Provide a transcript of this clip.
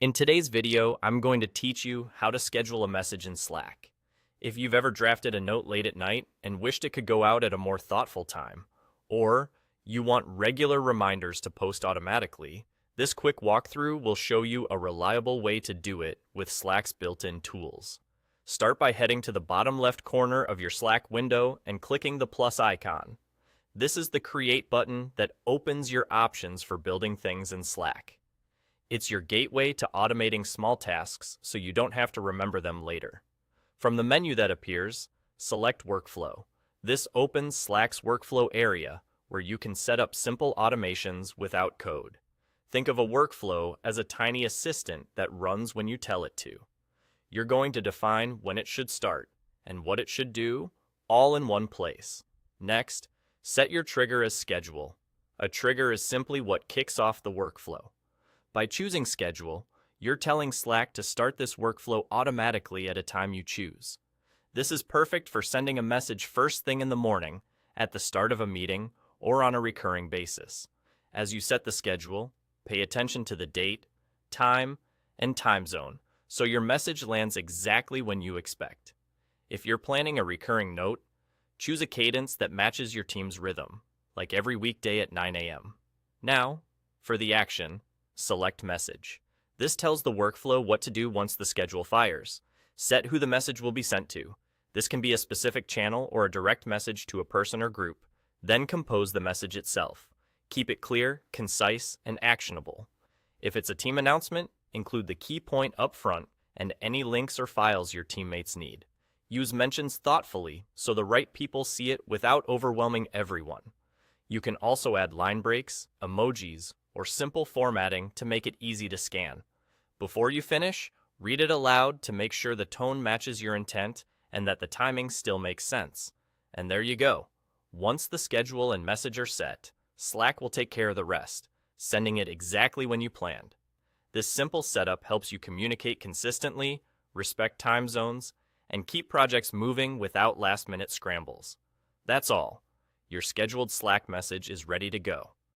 In today's video, I'm going to teach you how to schedule a message in Slack. If you've ever drafted a note late at night and wished it could go out at a more thoughtful time, or you want regular reminders to post automatically, this quick walkthrough will show you a reliable way to do it with Slack's built-in tools. Start by heading to the bottom left corner of your Slack window and clicking the plus icon. This is the Create button that opens your options for building things in Slack. It's your gateway to automating small tasks so you don't have to remember them later. From the menu that appears, select Workflow. This opens Slack's workflow area where you can set up simple automations without code. Think of a workflow as a tiny assistant that runs when you tell it to. You're going to define when it should start and what it should do, all in one place. Next, set your trigger as Schedule. A trigger is simply what kicks off the workflow. By choosing Schedule, you're telling Slack to start this workflow automatically at a time you choose. This is perfect for sending a message first thing in the morning, at the start of a meeting, or on a recurring basis. As you set the schedule, pay attention to the date, time, and time zone, so your message lands exactly when you expect. If you're planning a recurring note, choose a cadence that matches your team's rhythm, like every weekday at 9 a.m. Now, for the action, select Message. This tells the workflow what to do once the schedule fires. Set who the message will be sent to. This can be a specific channel or a direct message to a person or group. Then compose the message itself. Keep it clear, concise, and actionable. If it's a team announcement, include the key point up front and any links or files your teammates need. Use mentions thoughtfully so the right people see it without overwhelming everyone. You can also add line breaks, emojis, or simple formatting to make it easy to scan. Before you finish, read it aloud to make sure the tone matches your intent and that the timing still makes sense. And there you go. Once the schedule and message are set, Slack will take care of the rest, sending it exactly when you planned. This simple setup helps you communicate consistently, respect time zones, and keep projects moving without last-minute scrambles. That's all. Your scheduled Slack message is ready to go.